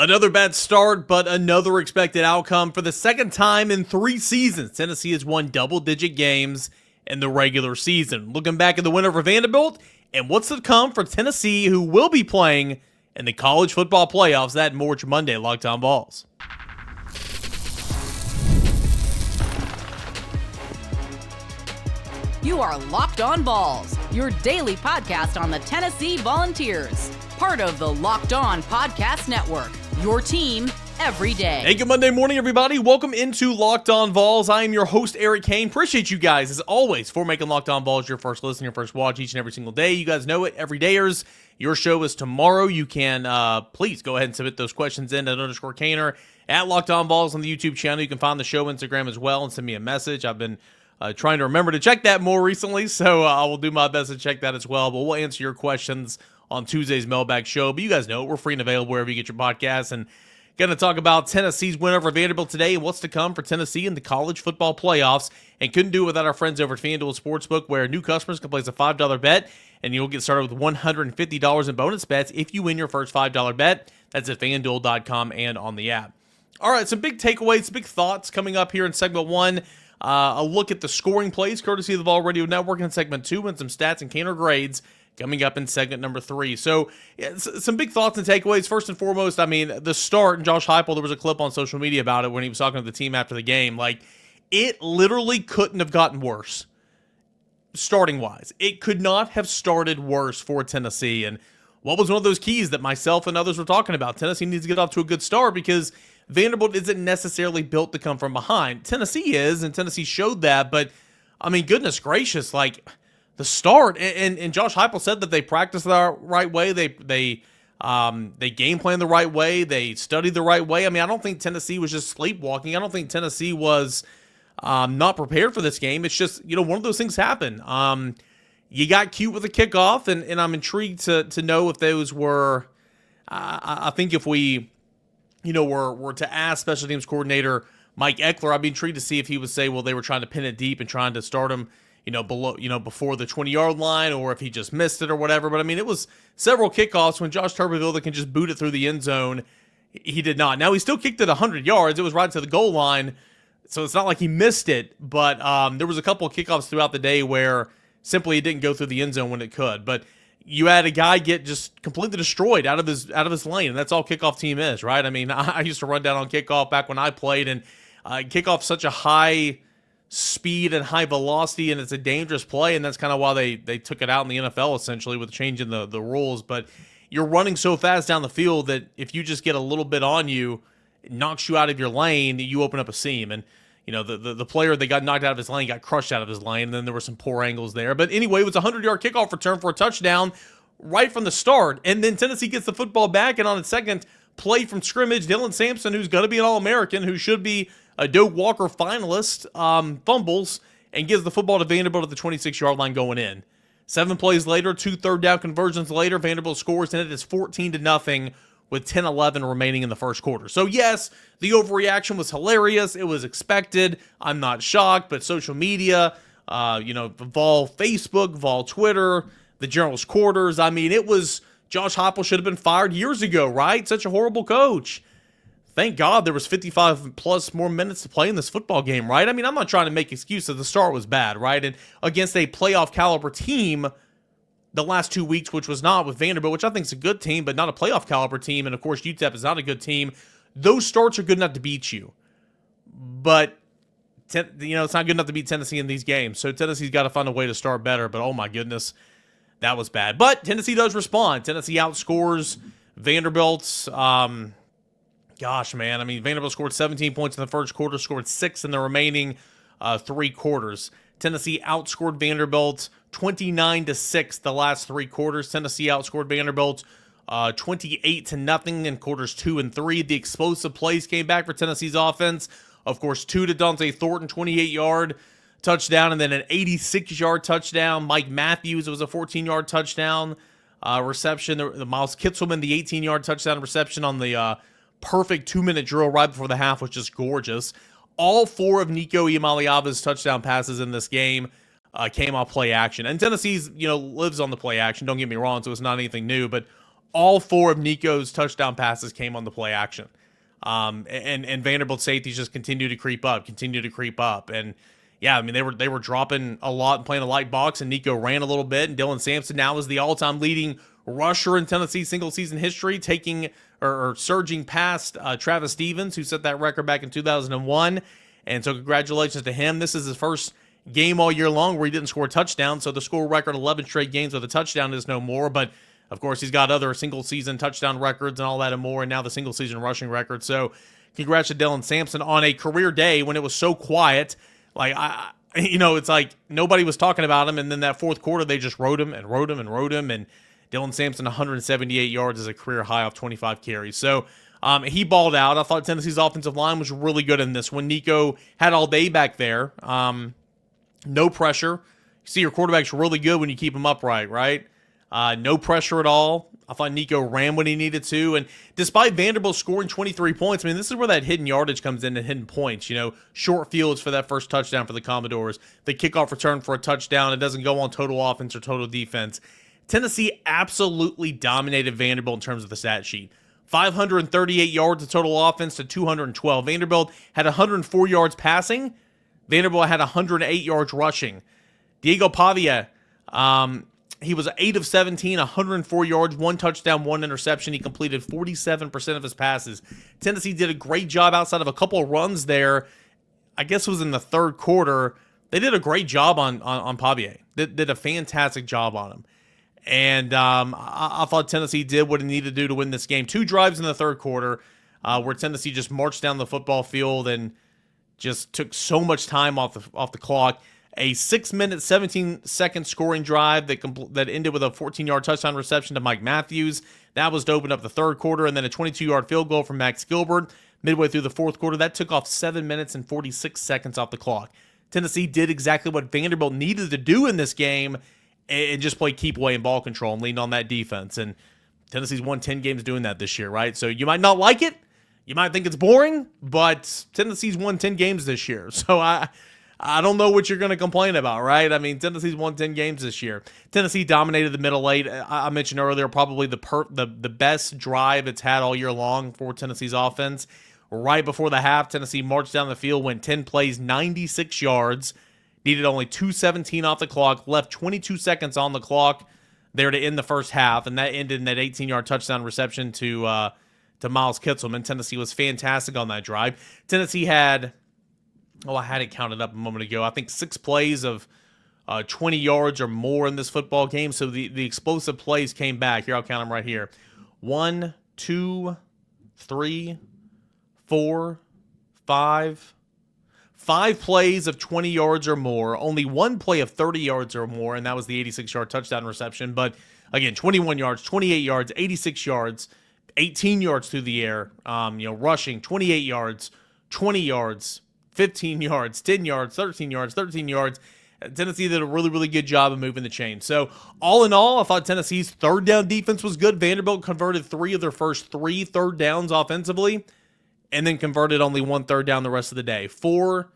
Another bad start, but another expected outcome. For the second time in 3 seasons, Tennessee has won double-digit games in the regular season. Looking back at the win over Vanderbilt, and what's to come for Tennessee, who will be playing in the college football playoffs that March Monday. Locked On Vols. You are Locked On Vols, your daily podcast on the Tennessee Volunteers. Part of the Locked On Podcast Network, your team every day. Hey, good Monday morning, everybody. Welcome into Locked On Vols. I am your host, Eric Kane. Appreciate you guys, as always, for making Locked On Vols your first listen, your first watch each and every single day. You guys know it, everydayers. Your show is tomorrow. You can, please go ahead and submit those questions in at _Kaner at Locked On Vols on the YouTube channel. You can find the show Instagram as well and send me a message. I've been trying to remember to check that more recently, so I will do my best to check that as well. But we'll answer your questions on Tuesday's Mailbag Show. But you guys know it. We're free and available wherever you get your podcasts. And going to talk about Tennessee's win over Vanderbilt today and what's to come for Tennessee in the college football playoffs. And couldn't do it without our friends over at FanDuel Sportsbook, where new customers can place a $5 bet, and you'll get started with $150 in bonus bets if you win your first $5 bet. That's at FanDuel.com and on the app. All right, some big takeaways, big thoughts coming up here in segment 1. A look at the scoring plays, courtesy of the Vol Radio Network in segment 2, and some stats and Kaner grades coming up in segment number 3. So, yeah, some big thoughts and takeaways. First and foremost, I mean, the start, and Josh Heupel, there was a clip on social media about it when he was talking to the team after the game. Like, it literally couldn't have gotten worse, starting-wise. It could not have started worse for Tennessee. And what was one of those keys that myself and others were talking about? Tennessee needs to get off to a good start because Vanderbilt isn't necessarily built to come from behind. Tennessee is, and Tennessee showed that, but, I mean, goodness gracious, like, the start, and Josh Heupel said that they practiced the right way, they game planned the right way, they studied the right way. I mean, I don't think Tennessee was just sleepwalking. I don't think Tennessee was not prepared for this game. It's just, one of those things happen. You got cute with the kickoff, and I'm intrigued to know if those were, I think if we, were to ask special teams coordinator Mike Eckler, I'd be intrigued to see if he would say, well, they were trying to pin it deep and trying to start him, before the 20-yard line, or if he just missed it or whatever. But I mean, it was several kickoffs when Josh Tuberville that can just boot it through the end zone. He did not. Now, he still kicked it 100 yards. It was right to the goal line, so it's not like he missed it. But there was a couple of kickoffs throughout the day where simply it didn't go through the end zone when it could. But you had a guy get just completely destroyed out of his lane, and that's all kickoff team is, right? I mean, I used to run down on kickoff back when I played, and kickoff such a high speed and high velocity, and it's a dangerous play, and that's kind of why they took it out in the NFL, essentially, with changing the rules. But you're running so fast down the field that if you just get a little bit on you, it knocks you out of your lane, you open up a seam. And the player that got knocked out of his lane got crushed out of his lane, and then there were some poor angles there. But anyway, it was a 100-yard kickoff return for a touchdown right from the start, and then Tennessee gets the football back, and on its second play from scrimmage, Dylan Sampson, who's going to be an All-American, who should be a Doak Walker finalist, fumbles and gives the football to Vanderbilt at the 26-yard line going in. 7 plays later, 2 third-down conversions later, Vanderbilt scores, and it is 14-0 with 10:11 remaining in the first quarter. So yes, the overreaction was hilarious. It was expected. I'm not shocked, but social media, Vol Facebook, Vol Twitter, the General's quarters. I mean, it was Josh Heupel should have been fired years ago, right? Such a horrible coach. Thank God there was 55-plus more minutes to play in this football game, right? I mean, I'm not trying to make excuses. The start was bad, right? And against a playoff-caliber team the last 2 weeks, which was not with Vanderbilt, which I think is a good team, but not a playoff-caliber team. And, of course, UTEP is not a good team. Those starts are good enough to beat you. But, it's not good enough to beat Tennessee in these games. So Tennessee's got to find a way to start better. But, oh, my goodness, that was bad. But Tennessee does respond. Tennessee outscores Vanderbilt's gosh, man. I mean, Vanderbilt scored 17 points in the first quarter, scored 6 in the remaining 3 quarters. Tennessee outscored Vanderbilt 29-6 the last 3 quarters. Tennessee outscored Vanderbilt 28-0 in quarters 2 and 3. The explosive plays came back for Tennessee's offense. Of course, 2 to Dante Thornton, 28-yard touchdown, and then an 86-yard touchdown. Mike Matthews, it was a 14-yard touchdown reception. The Miles Kitzelman, the 18-yard touchdown reception on the perfect 2-minute drill right before the half was just gorgeous. All 4 of Nico Iamaleava's touchdown passes in this game came off play action. And Tennessee's, lives on the play action, don't get me wrong, so it's not anything new, but all 4 of Nico's touchdown passes came on the play action. And Vanderbilt safeties just continue to creep up. And yeah, I mean, they were dropping a lot and playing a light box, and Nico ran a little bit, and Dylan Sampson now is the all-time leading rusher in Tennessee single-season history, taking or surging past Travis Stevens, who set that record back in 2001. And so congratulations to him. This is his first game all year long where he didn't score a touchdown, so the score record 11 straight games with a touchdown is no more, but of course he's got other single-season touchdown records and all that and more, and now the single-season rushing record. So congrats to Dylan Sampson on a career day when it was so quiet. Like, it's like nobody was talking about him, and then that fourth quarter, they just rode him, and Dylan Sampson, 178 yards is a career high off 25 carries. So he balled out. I thought Tennessee's offensive line was really good in this one. Nico had all day back there. No pressure. You see your quarterback's really good when you keep him upright, right? No pressure at all. I thought Nico ran when he needed to. And despite Vanderbilt scoring 23 points, I mean, this is where that hidden yardage comes in and hidden points. Short fields for that first touchdown for the Commodores. The kickoff return for a touchdown. It doesn't go on total offense or total defense. Tennessee absolutely dominated Vanderbilt in terms of the stat sheet. 538 yards of total offense to 212. Vanderbilt had 104 yards passing. Vanderbilt had 108 yards rushing. Diego Pavia, he was 8 of 17, 104 yards, 1 touchdown, 1 interception. He completed 47% of his passes. Tennessee did a great job outside of a couple of runs there. I guess it was in the third quarter. They did a great job on Pavia. They did a fantastic job on him. And I thought Tennessee did what it needed to do to win this game. 2 drives in the third quarter where Tennessee just marched down the football field and just took so much time off the clock. A 6-minute, 17-second scoring drive that ended with a 14-yard touchdown reception to Mike Matthews. That was to open up the third quarter, and then a 22-yard field goal from Max Gilbert midway through the fourth quarter. That took off 7 minutes and 46 seconds off the clock. Tennessee did exactly what Vanderbilt needed to do in this game and just play keep away and ball control and lean on that defense. And Tennessee's won 10 games doing that this year, right? So you might not like it. You might think it's boring, but Tennessee's won 10 games this year. So I don't know what you're going to complain about, right? I mean, Tennessee's won 10 games this year. Tennessee dominated the middle eight. I mentioned earlier, probably the best drive it's had all year long for Tennessee's offense. Right before the half, Tennessee marched down the field, went 10 plays, 96 yards, needed only 2:17 off the clock, left 22 seconds on the clock there to end the first half, and that ended in that 18-yard touchdown reception to Miles Kitselman. Tennessee was fantastic on that drive. Tennessee had, I had it counted up a moment ago, I think 6 plays of 20 yards or more in this football game, so the explosive plays came back. Here, I'll count them right here. 1, 2, 3, 4, 5. 5 plays of 20 yards or more, only 1 play of 30 yards or more, and that was the 86-yard touchdown reception. But again, 21 yards, 28 yards, 86 yards, 18 yards through the air, rushing, 28 yards, 20 yards, 15 yards, 10 yards, 13 yards, 13 yards. Tennessee did a really, really good job of moving the chain. So all in all, I thought Tennessee's third down defense was good. Vanderbilt converted 3 of their first 3 third downs offensively, and then converted only 1 third down the rest of the day. 4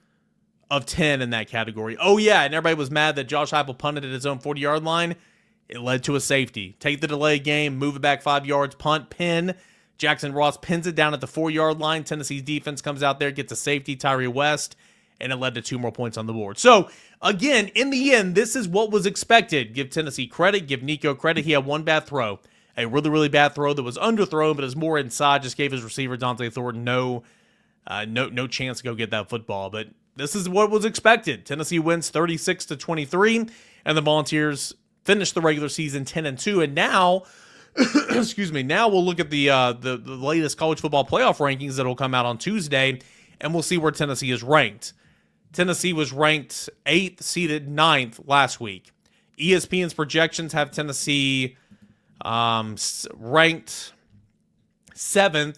of 10 in that category. Oh, yeah, and everybody was mad that Josh Heupel punted at his own 40-yard line. It led to a safety. Take the delay game, move it back 5 yards, punt, pin. Jackson Ross pins it down at the 4-yard line. Tennessee's defense comes out there, gets a safety, Tyree West, and it led to 2 more points on the board. So, again, in the end, this is what was expected. Give Tennessee credit, give Nico credit. He had 1 bad throw. A really, really bad throw that was underthrown, but is more inside. Just gave his receiver, Dante Thornton, no chance to go get that football. But this is what was expected. Tennessee wins 36-23, and the Volunteers finish the regular season 10-2. And now, now we'll look at the latest college football playoff rankings that will come out on Tuesday, and we'll see where Tennessee is ranked. Tennessee was ranked 8th, seeded 9th last week. ESPN's projections have Tennessee ranked 7th,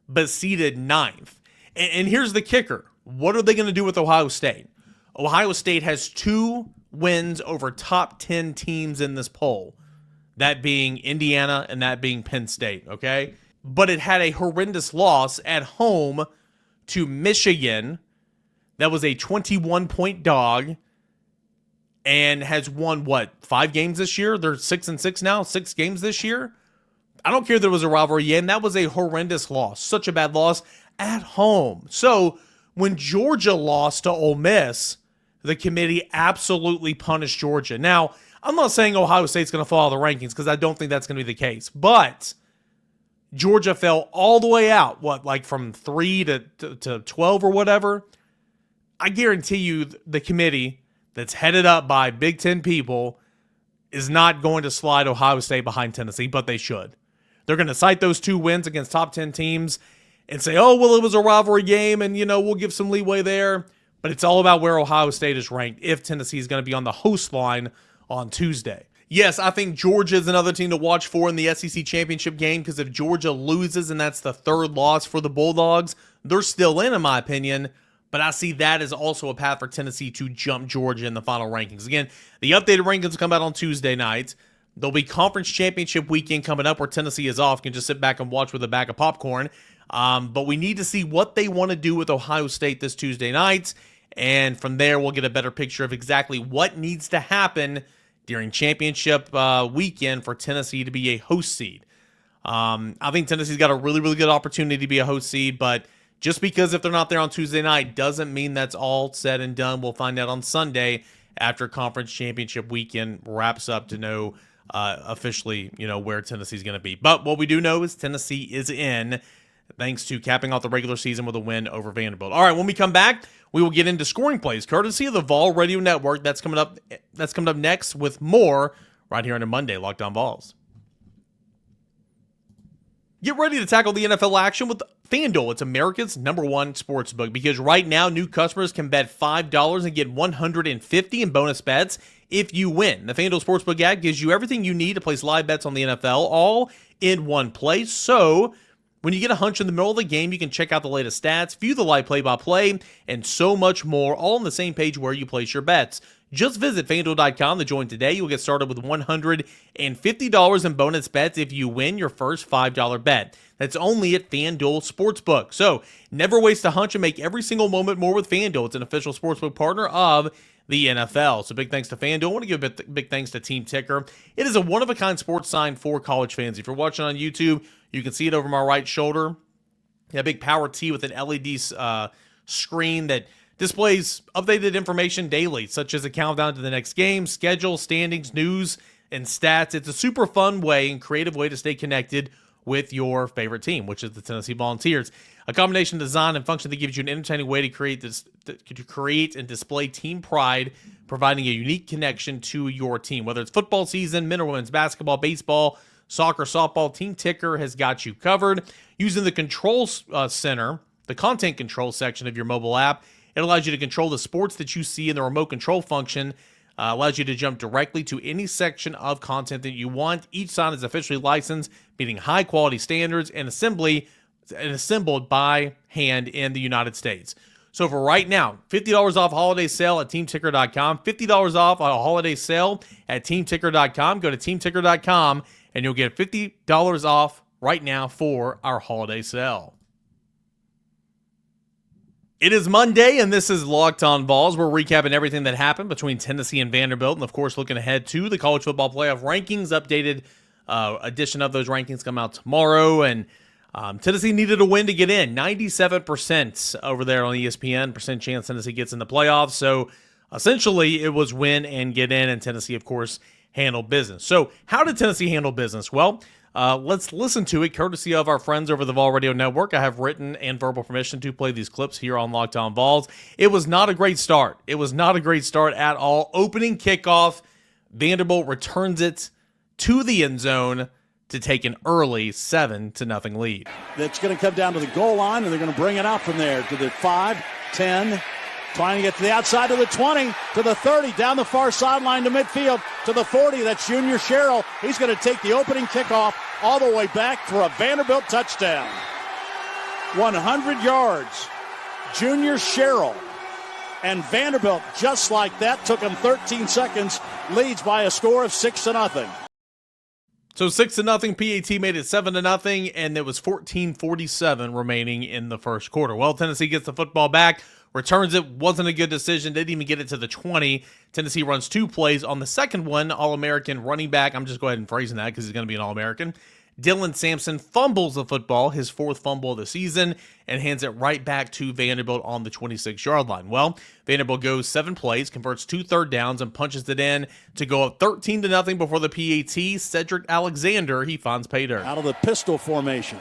but seeded 9th. And here's the kicker. What are they going to do with Ohio State? Ohio State has 2 wins over top 10 teams in this poll. That being Indiana and that being Penn State, okay? But it had a horrendous loss at home to Michigan that was a 21-point dog and has won, 5 games this year? They're 6-6 now, 6 games this year? I don't care that it was a rivalry game. That was a horrendous loss. Such a bad loss at home. So when Georgia lost to Ole Miss, the committee absolutely punished Georgia. Now, I'm not saying Ohio State's going to fall out of the rankings because I don't think that's going to be the case. But Georgia fell all the way out, from 3 to 12 or whatever. I guarantee you the committee that's headed up by Big Ten people is not going to slide Ohio State behind Tennessee, but they should. They're going to cite those 2 wins against top 10 teams and say, oh, well, it was a rivalry game and, we'll give some leeway there. But it's all about where Ohio State is ranked if Tennessee is going to be on the host line on Tuesday. Yes, I think Georgia is another team to watch for in the SEC championship game because if Georgia loses and that's the 3rd loss for the Bulldogs, they're still in my opinion. But I see that as also a path for Tennessee to jump Georgia in the final rankings. Again, the updated rankings will come out on Tuesday night. There'll be conference championship weekend coming up where Tennessee is off. You can just sit back and watch with a bag of popcorn. But we need to see what they want to do with Ohio State this Tuesday night. And from there, we'll get a better picture of exactly what needs to happen during championship weekend for Tennessee to be a host seed. I think Tennessee's got a really, really good opportunity to be a host seed, but just because if they're not there on Tuesday night doesn't mean that's all said and done. We'll find out on Sunday after conference championship weekend wraps up to know officially, where Tennessee's going to be. But what we do know is Tennessee is in, thanks to capping off the regular season with a win over Vanderbilt. All right, when we come back, we will get into scoring plays, courtesy of the Vol Radio Network. That's coming up next with more right here on a Monday, Locked On Vols. Get ready to tackle the NFL action with FanDuel. It's America's #1 sportsbook because right now new customers can bet $5 and get $150 in bonus bets if you win. The FanDuel Sportsbook app gives you everything you need to place live bets on the NFL all in one place. So when you get a hunch in the middle of the game, you can check out the latest stats, view the live play-by-play, and so much more, all on the same page where you place your bets. Just visit FanDuel.com to join today. You'll get started with $150 in bonus bets if you win your first $5 bet. That's only at FanDuel Sportsbook. So never waste a hunch and make every single moment more with FanDuel. It's an official sportsbook partner of the NFL. So big thanks to FanDuel. I want to give a big thanks to Team Ticker. It is a one-of-a-kind sports sign for college fans. If you're watching on YouTube, you can see it over my right shoulder. A big power T with an LED screen that displays updated information daily, such as a countdown to the next game, schedule, standings, news, and stats. It's a super fun way and creative way to stay connected with your favorite team, which is the Tennessee Volunteers. A combination of design and function that gives you an entertaining way to create and display team pride, providing a unique connection to your team. Whether it's football season, men or women's basketball, baseball, soccer, softball, Team Ticker has got you covered. Using the control center, the content control section of your mobile app, it allows you to control the sports that you see in the remote control function, allows you to jump directly to any section of content that you want. Each sign is officially licensed, meeting high-quality standards, and assembled by hand in the United States. So for right now, $50 off holiday sale at TeamTicker.com, $50 off on a holiday sale at TeamTicker.com. Go to TeamTicker.com, and you'll get $50 off right now for our holiday sale. It is Monday, and this is Locked On Vols. We're recapping everything that happened between Tennessee and Vanderbilt, and of course, looking ahead to the college football playoff rankings. Updated edition of those rankings come out tomorrow, and Tennessee needed a win to get in. 97% over there on ESPN, percent chance Tennessee gets in the playoffs. So essentially, it was win and get in, and Tennessee, of course, handled business. So how did Tennessee handle business? Well, let's listen to it, courtesy of our friends over the Vol Radio Network. I have written and verbal permission to play these clips here on Locked On Vols. It was not a great start. It was not a great start at all. Opening kickoff, Vanderbilt returns it to the end zone to take an early 7-0 lead. That's going to come down to the goal line, and they're going to bring it out from there to the 5, 10, trying to get to the outside to the 20, to the 30, down the far sideline to midfield, to the 40. That's Junior Sherrill. He's going to take the opening kickoff all the way back for a Vanderbilt touchdown. 100 yards. Junior Sherrill. And Vanderbilt, just like that, took him 13 seconds, leads by a score of 6-0. So 6-0, PAT made it 7-0, and there was 14:47 remaining in the first quarter. Well, Tennessee gets the football back, returns it, wasn't a good decision, didn't even get it to the 20. Tennessee runs 2 plays. On the second one, All-American running back, I'm just go ahead and phrasing that because he's going to be an All-American, Dylan Sampson fumbles the football, his fourth fumble of the season, and hands it right back to Vanderbilt on the 26-yard line. Well, Vanderbilt goes 7 plays, converts 2 third downs, and punches it in to go up 13-0 before the PAT. Cedric Alexander, he finds pay dirt. Out of the pistol formation.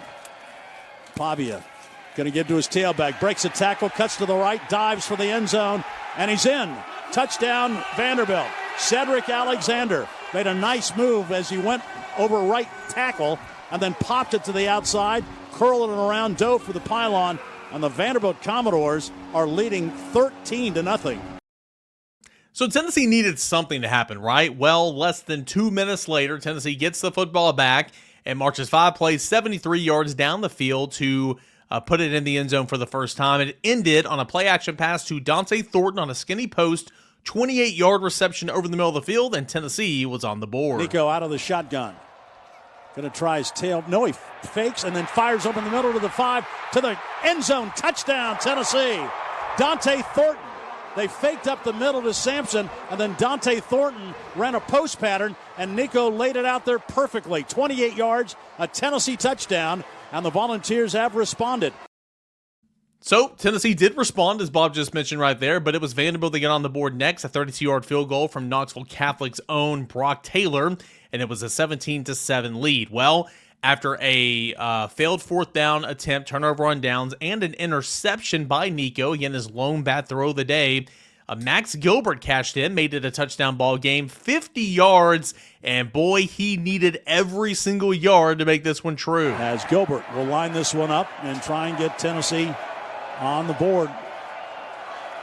Pavia going to get to his tailback, breaks a tackle, cuts to the right, dives for the end zone, and he's in. Touchdown, Vanderbilt. Cedric Alexander made a nice move as he went over right tackle and then popped it to the outside, curled it around, dove for the pylon, and the Vanderbilt Commodores are leading 13-0. So Tennessee needed something to happen, right? Well, less than 2 minutes later, Tennessee gets the football back and marches 5 plays, 73 yards down the field to put it in the end zone for the first time. It ended on a play-action pass to Dante Thornton on a skinny post, 28-yard reception over the middle of the field, and Tennessee was on the board. Nico out of the shotgun. Going to try his tail. No, he fakes and then fires up in the middle to the 5 to the end zone. Touchdown, Tennessee. Dante Thornton. They faked up the middle to Sampson, and then Dante Thornton ran a post pattern, and Nico laid it out there perfectly. 28 yards, a Tennessee touchdown, and the Volunteers have responded. So Tennessee did respond, as Bob just mentioned right there, but it was Vanderbilt that got on the board next, a 32-yard field goal from Knoxville Catholic's own Brock Taylor, and it was a 17-7 lead. Well, after a failed 4th down attempt, turnover on downs, and an interception by Nico, again his lone bad throw of the day, Max Gilbert cashed in, made it a touchdown ball game, 50 yards, and boy, he needed every single yard to make this one true. As Gilbert will line this one up and try and get Tennessee on the board.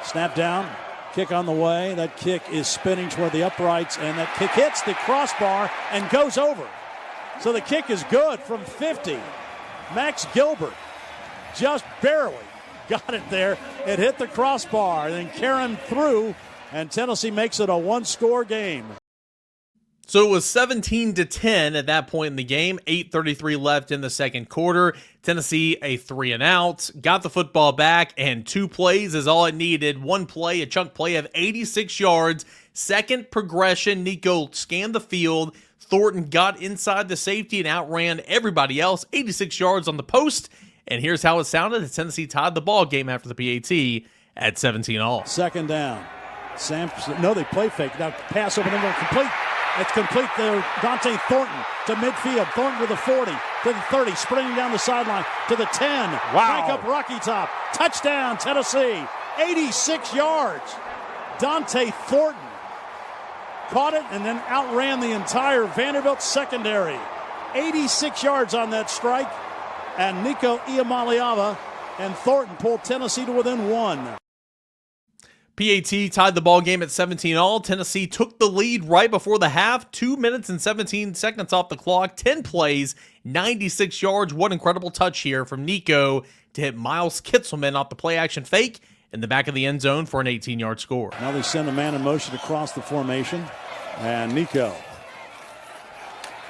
Snap down, kick on the way. That kick is spinning toward the uprights, and that kick hits the crossbar and goes over. So the kick is good from 50. Max Gilbert just barely got it there. It hit the crossbar, and then Karen through, and Tennessee makes it a 1-score game. So it was 17-10 at that point in the game. 8:33 left in the second quarter. Tennessee a 3-and-out, got the football back, and 2 plays is all it needed. 1 play, a chunk play of 86 yards. Second progression, Nico scanned the field. Thornton got inside the safety and outran everybody else. 86 yards on the post. And here's how it sounded. Tennessee tied the ball game after the PAT at 17-all. Second down. Sampson, no, they play fake. Now pass over the middle, complete. It's complete there. Dante Thornton to midfield. Thornton to the 40, to the 30, sprinting down the sideline to the 10. Wow. Back up Rocky Top. Touchdown, Tennessee. 86 yards. Dante Thornton caught it and then outran the entire Vanderbilt secondary. 86 yards on that strike. And Nico Iamaleava and Thornton pulled Tennessee to within 1. PAT tied the ball game at 17-all. Tennessee took the lead right before the half. 2 minutes and 17 seconds off the clock. 10 plays, 96 yards. What incredible touch here from Nico to hit Miles Kitzelman off the play-action fake in the back of the end zone for an 18-yard score. Now they send a man in motion across the formation. And Nico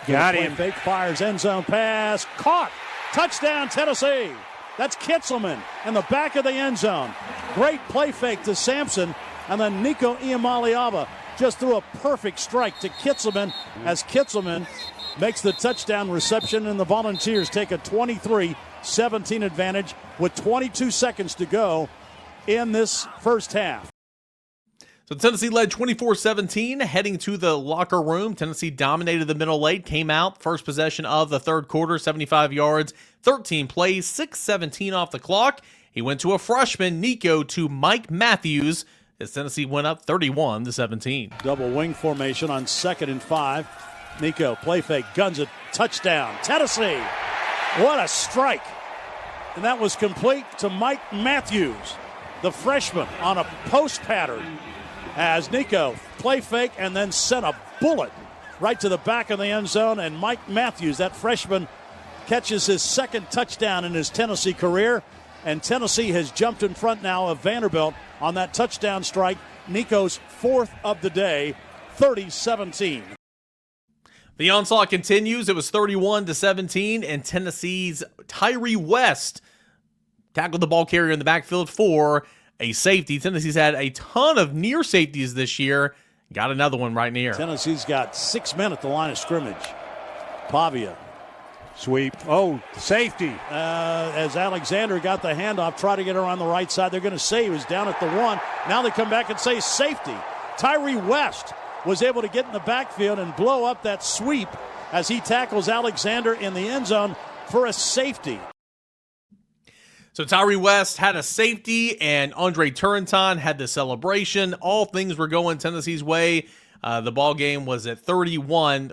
got him. Fake, fires, end zone pass. Caught. Touchdown, Tennessee. That's Kitzelman in the back of the end zone. Great play fake to Sampson, and then Nico Iamaleava just threw a perfect strike to Kitzelman as Kitzelman makes the touchdown reception, and the Volunteers take a 23-17 advantage with 22 seconds to go in this first half. So Tennessee led 24-17, heading to the locker room. Tennessee dominated the middle late, came out, first possession of the third quarter, 75 yards, 13 plays, 6:17 off the clock. He went to a freshman, Nico, to Mike Matthews, as Tennessee went up 31-17. Double wing formation on 2nd and 5. Nico, play fake, guns it, touchdown, Tennessee. What a strike. And that was complete to Mike Matthews, the freshman, on a post pattern. As Nico play fake and then sent a bullet right to the back of the end zone, and Mike Matthews, that freshman, catches his 2nd touchdown in his Tennessee career, and Tennessee has jumped in front now of Vanderbilt on that touchdown strike. Nico's 4th of the day, 30-17. The onslaught continues. It was 31-17, and Tennessee's Tyree West tackled the ball carrier in the backfield for a safety. Tennessee's had a ton of near safeties this year. Got another one right near. Tennessee's got 6 men at the line of scrimmage. Pavia Sweep. Oh, safety. As Alexander got the handoff, try to get her on the right side. They're going to say he was down at the 1. Now they come back and say safety. Tyree West was able to get in the backfield and blow up that sweep as he tackles Alexander in the end zone for a safety. So Tyree West had a safety, and Andre Turrenton had the celebration. All things were going Tennessee's way. The ball game was at 33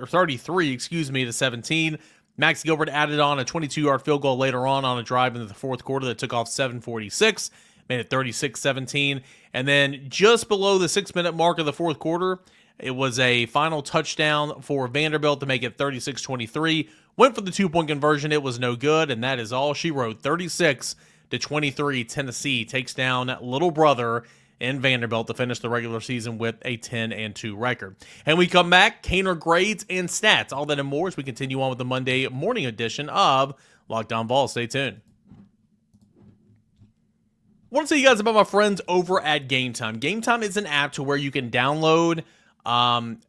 to 17. Max Gilbert added on a 22-yard field goal later on a drive into the fourth quarter that took off 7:46, made it 36-17. And then just below the 6-minute mark of the fourth quarter, it was a final touchdown for Vanderbilt to make it 36-23. Went for the 2-point conversion. It was no good, and that is all she wrote. 36-23, Tennessee takes down little brother in Vanderbilt to finish the regular season with a 10-2 record. And we come back, Caner grades and stats, all that and more as we continue on with the Monday morning edition of Locked On Vols. Stay tuned. I want to tell you guys about my friends over at Gametime. Gametime is an app to where you can download an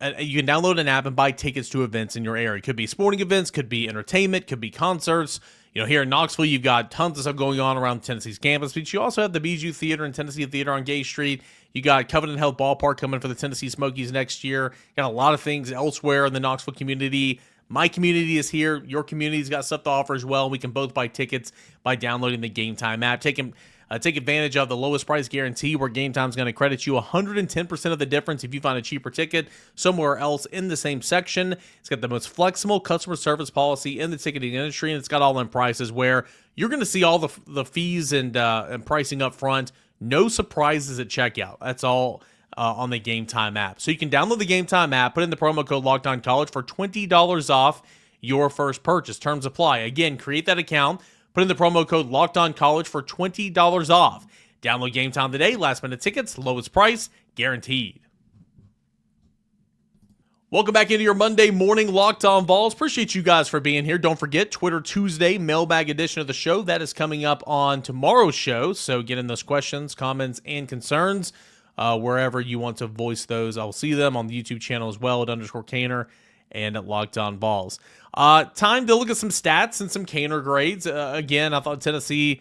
app and buy tickets to events in your area. It could be sporting events, could be entertainment, could be concerts. You know, here in Knoxville, you've got tons of stuff going on around Tennessee's campus, but you also have the Bijou Theater and Tennessee Theater on Gay Street. You got Covenant Health Ballpark coming for the Tennessee Smokies next year. Got a lot of things elsewhere in the Knoxville community. My community is here. Your community's got stuff to offer as well. We can both buy tickets by downloading the Gametime app. Take advantage of the lowest price guarantee, where Gametime's going to credit you 110% of the difference if you find a cheaper ticket somewhere else in the same section. It's got the most flexible customer service policy in the ticketing industry, and it's got all-in prices where you're going to see all the fees and pricing up front. No surprises at checkout. That's all on the Gametime app. So you can download the Gametime app, put in the promo code LOCKEDONCollege for $20 off your first purchase. Terms apply. Again, create that account. Put in the promo code LOCKEDONCollege for $20 off. Download Gametime today. Last minute tickets, lowest price, guaranteed. Welcome back into your Monday morning Locked On Vols. Appreciate you guys for being here. Don't forget, Twitter Tuesday mailbag edition of the show. That is coming up on tomorrow's show. So get in those questions, comments, and concerns wherever you want to voice those. I'll see them on the YouTube channel as well at _Caner and at Locked On Vols. Time to look at some stats and some Caner grades. Again, I thought Tennessee,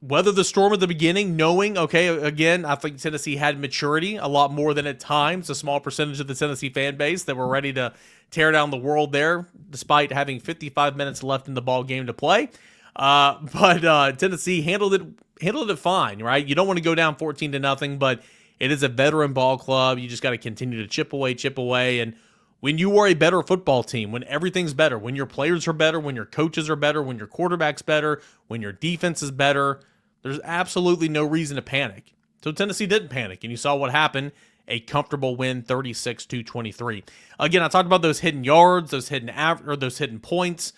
weathered the storm at the beginning, knowing, I think Tennessee had maturity a lot more than at times a small percentage of the Tennessee fan base that were ready to tear down the world there, despite having 55 minutes left in the ball game to play. But Tennessee handled it fine, right? You don't want to go down 14-0, but it is a veteran ball club. You just got to continue to chip away, and when you are a better football team, when everything's better, when your players are better, when your coaches are better, when your quarterback's better, when your defense is better, there's absolutely no reason to panic. So Tennessee didn't panic, and you saw what happened, a comfortable win, 36-23. Again, I talked about those hidden yards, those hidden points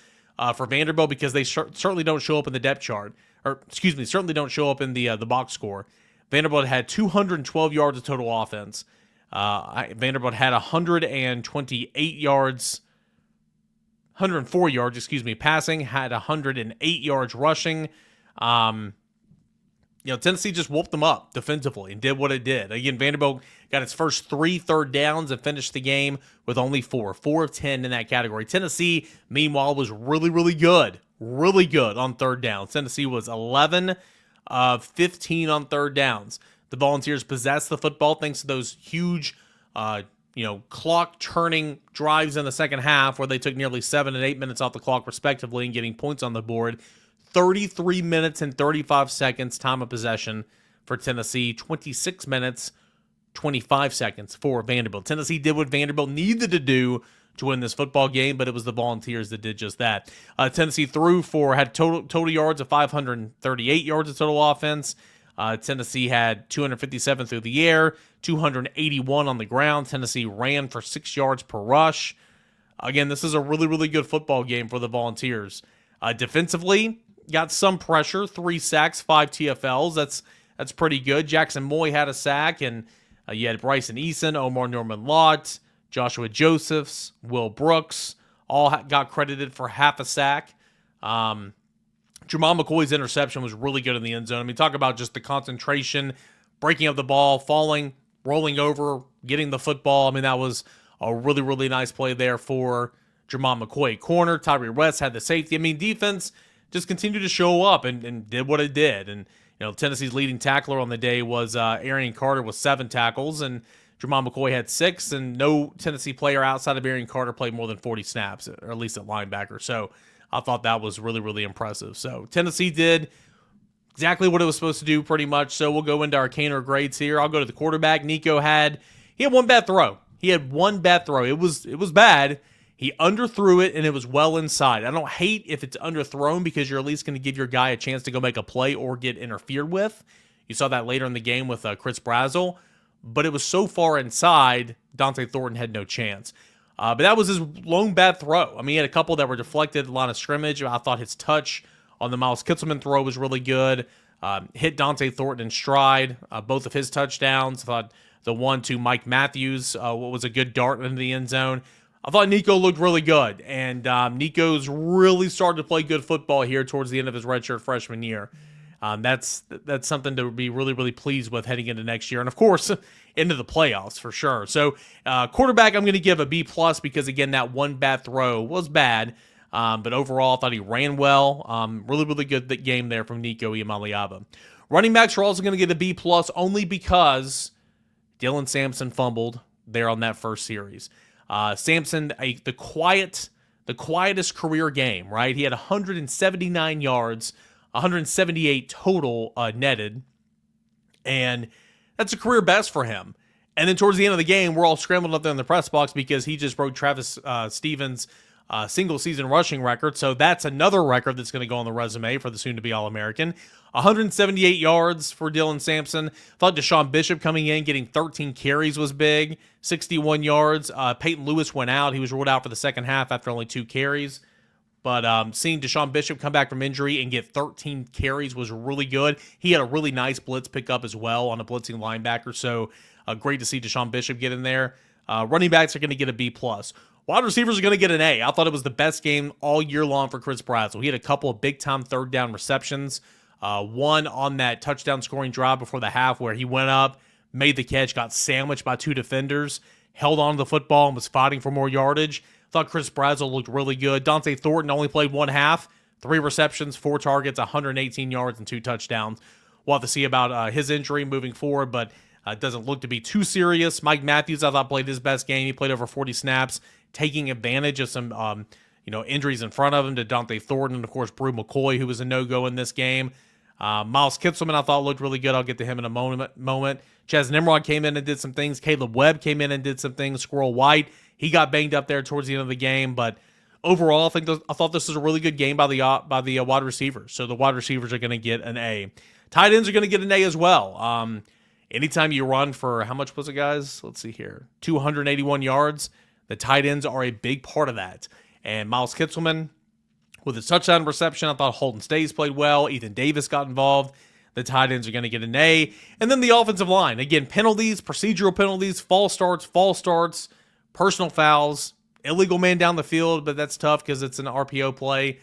for Vanderbilt, because they certainly don't show up in the depth chart, certainly don't show up in the box score. Vanderbilt had 212 yards of total offense. Vanderbilt had 104 yards, passing, had 108 yards rushing. Tennessee just whooped them up defensively and did what it did. Again, Vanderbilt got its first 3 third downs and finished the game with only 4 of 10 in that category. Tennessee, meanwhile, was really good on third downs. Tennessee was 11 of 15 on third downs. The Volunteers possessed the football thanks to those huge, clock-turning drives in the second half where they took nearly 7 and 8 minutes off the clock, respectively, and getting points on the board. 33 minutes and 35 seconds time of possession for Tennessee. 26 minutes, 25 seconds for Vanderbilt. Tennessee did what Vanderbilt needed to do to win this football game, but it was the Volunteers that did just that. Tennessee had total yards of 538 yards of total offense. Tennessee had 257 through the air, 281 on the ground. Tennessee ran for 6 yards per rush. Again, this is a really good football game for the Volunteers. Defensively, got some pressure, 3 sacks, 5 TFLs. That's pretty good. Jackson Moy had a sack, and you had Bryson Eason, Omar Norman-Lott, Joshua Josephs, Will Brooks, all got credited for half a sack. Jamal McCoy's interception was really good in the end zone. I mean, talk about just the concentration, breaking up the ball, falling, rolling over, getting the football. I mean, that was a really nice play there for Jermon McCoy at corner. Tyree West had the safety. I mean, defense just continued to show up and did what it did. And, Tennessee's leading tackler on the day was Arian Carter with 7 tackles, and Jermon McCoy had 6, and no Tennessee player outside of Arian Carter played more than 40 snaps, or at least at linebacker. So I thought that was really, really impressive. So Tennessee did exactly what it was supposed to do pretty much. So we'll go into our Caner grades here. I'll go to the quarterback. Nico had one bad throw. He had one bad throw. It was bad. He underthrew it, and it was well inside. I don't hate if it's underthrown because you're at least going to give your guy a chance to go make a play or get interfered with. You saw that later in the game with Chris Brazzell. But it was so far inside, Dante Thornton had no chance. But that was his lone bad throw. I mean, he had a couple that were deflected, a line of scrimmage. I thought his touch on the Miles Kitselman throw was really good. Hit Dante Thornton in stride, both of his touchdowns. I thought the one to Mike Matthews was a good dart into the end zone. I thought Nico looked really good, and Nico's really started to play good football here towards the end of his redshirt freshman year. That's something to be really, really pleased with heading into next year, and of course, into the playoffs for sure. So, quarterback, I'm going to give a B+ because again, that one bad throw was bad, but overall, I thought he ran well. Really, really good game there from Nico Iamaleava. Running backs are also going to get a B+ only because Dylan Sampson fumbled there on that first series. Sampson, the quietest career game, right? He had 179 yards, 178 total netted, and that's a career best for him. And then towards the end of the game, we're all scrambled up there in the press box because he just broke Travis Stevens' single-season rushing record, so that's another record that's going to go on the resume for the soon-to-be All-American. 178 yards for Dylan Sampson. Thought Deshaun Bishop coming in, getting 13 carries was big. 61 yards. Peyton Lewis went out. He was ruled out for the second half after only 2 carries. But seeing Deshaun Bishop come back from injury and get 13 carries was really good. He had a really nice blitz pickup as well on a blitzing linebacker, so great to see Deshaun Bishop get in there. Running backs are going to get a B+. Wide receivers are going to get an A. I thought it was the best game all year long for Chris Brazzell. He had a couple of big-time third down receptions. One on that touchdown scoring drive before the half where he went up, made the catch, got sandwiched by 2 defenders, held on to the football and was fighting for more yardage. Thought Chris Brazzell looked really good. Dante Thornton only played one half, 3 receptions, 4 targets, 118 yards, and 2 touchdowns. We'll have to see about his injury moving forward, but it doesn't look to be too serious. Mike Matthews, I thought, played his best game. He played over 40 snaps, taking advantage of some injuries in front of him to Dante Thornton and, of course, Brew McCoy, who was a no-go in this game. Miles Kitselman, I thought, looked really good. I'll get to him in a moment. Chaz Nimrod came in and did some things. Caleb Webb came in and did some things. Squirrel White, he got banged up there towards the end of the game. But overall, I thought this was a really good game by the wide receivers. So the wide receivers are going to get an A. Tight ends are going to get an A as well. Anytime you run for, how much was it, guys? Let's see here. 281 yards. The tight ends are a big part of that. And Miles Kitselman, with his touchdown reception, I thought Holden Stays played well. Ethan Davis got involved. The tight ends are going to get an A. And then the offensive line. Again, penalties, procedural penalties, false starts, personal fouls, illegal man down the field, but that's tough because it's an RPO play.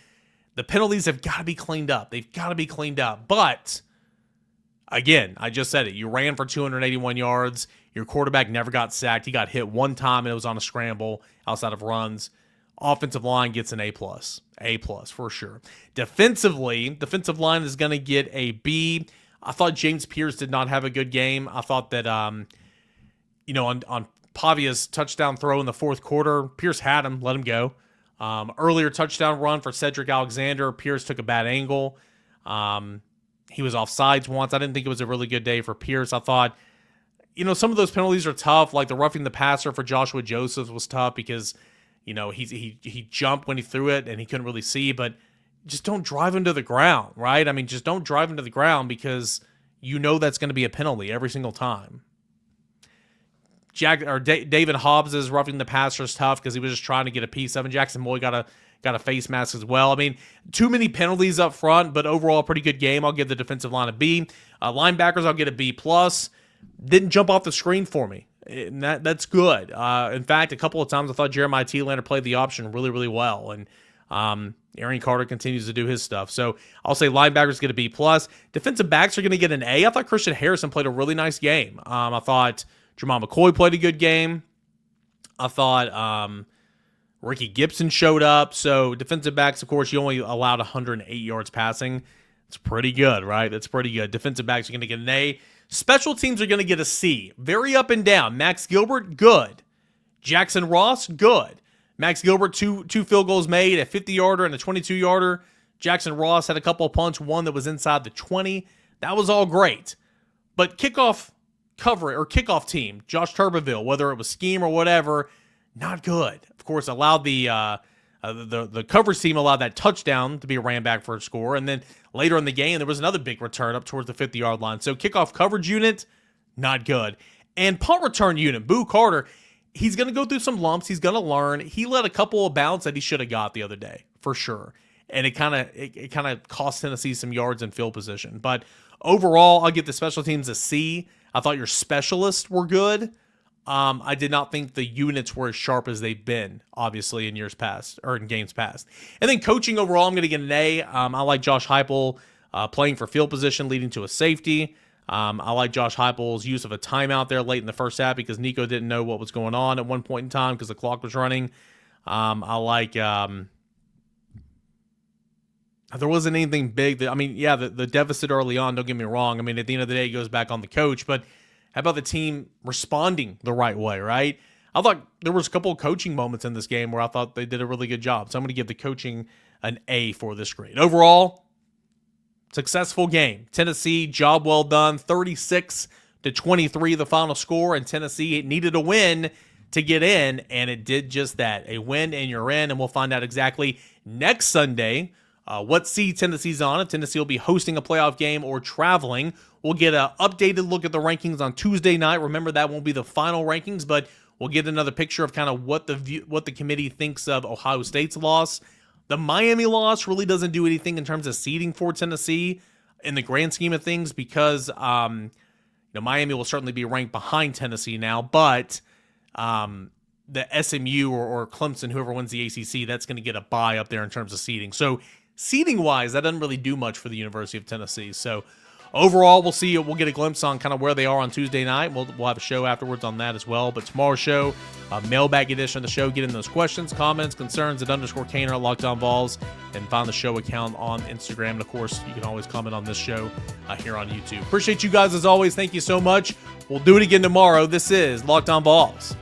The penalties have got to be cleaned up. They've got to be cleaned up. But, again, I just said it. You ran for 281 yards. Your quarterback never got sacked. He got hit one time, and it was on a scramble outside of runs. Offensive line gets an A+. A+ for sure. Defensively, defensive line is going to get a B. I thought James Pierce did not have a good game. I thought that, on Pavia's touchdown throw in the fourth quarter, Pierce had him, let him go. Earlier touchdown run for Cedric Alexander, Pierce took a bad angle. He was offsides once. I didn't think it was a really good day for Pierce. I thought, some of those penalties are tough, like the roughing the passer for Joshua Joseph was tough because he jumped when he threw it and he couldn't really see, but just don't drive him to the ground, right? I mean, just don't drive him to the ground because that's going to be a penalty every single time. David Hobbs' roughing the passer is tough because he was just trying to get a piece of it. Jackson Moy got a face mask as well. I mean, too many penalties up front, but overall, pretty good game. I'll give the defensive line a B. Linebackers, I'll get a B+. Didn't jump off the screen for me. And that's good. In fact, a couple of times I thought Jeremiah Thielander played the option really, really well. And Arian Carter continues to do his stuff. So I'll say linebackers get a B+. Defensive backs are going to get an A. I thought Christian Harrison played a really nice game. I thought Jermon McCoy played a good game. I thought Ricky Gibson showed up. So defensive backs, of course, you only allowed 108 yards passing. It's pretty good, right? That's pretty good. Defensive backs are going to get an A. Special teams are going to get a C. Very up and down. Max Gilbert, good. Jackson Ross, good. Max Gilbert, two field goals made, a 50-yarder and a 22-yarder. Jackson Ross had a couple of punts, one that was inside the 20. That was all great. But kickoff team, Josh Tuberville, whether it was scheme or whatever, not good. Of course, allowed the coverage team allowed that touchdown to be ran back for a score. And then later in the game, there was another big return up towards the 50-yard line. So kickoff coverage unit, not good. And punt return unit, Boo Carter, he's going to go through some lumps. He's going to learn. He let a couple of bounds that he should have got the other day, for sure. And it kind of cost Tennessee some yards in field position. But overall, I'll give the special teams a C. I thought your specialists were good. I did not think the units were as sharp as they've been, obviously, in years past, or in games past. And then coaching overall, I'm going to get an A. I like Josh Heupel playing for field position, leading to a safety. I like Josh Heupel's use of a timeout there late in the first half because Nico didn't know what was going on at one point in time because the clock was running. I like... there wasn't anything big. The deficit early on, don't get me wrong. I mean, at the end of the day, it goes back on the coach. But how about the team responding the right way, right? I thought there was a couple of coaching moments in this game where I thought they did a really good job. So I'm going to give the coaching an A for this grade. Overall, successful game. Tennessee, job well done. 36-23 the final score. And Tennessee needed a win to get in, and it did just that. A win, and you're in. And we'll find out exactly next Sunday what seed Tennessee's on, if Tennessee will be hosting a playoff game or traveling. We'll get an updated look at the rankings on Tuesday night. Remember, that won't be the final rankings, but we'll get another picture of kind of what the committee thinks of Ohio State's loss. The Miami loss really doesn't do anything in terms of seeding for Tennessee in the grand scheme of things because Miami will certainly be ranked behind Tennessee now, but the SMU or Clemson, whoever wins the ACC, that's going to get a bye up there in terms of seeding. So seeding-wise, that doesn't really do much for the University of Tennessee. So overall, we'll see. We'll get a glimpse on kind of where they are on Tuesday night. We'll have a show afterwards on that as well. But tomorrow's show, mailbag edition of the show, get in those questions, comments, concerns at _Caner at Locked On Vols, and find the show account on Instagram. And, of course, you can always comment on this show here on YouTube. Appreciate you guys as always. Thank you so much. We'll do it again tomorrow. This is Locked On Vols.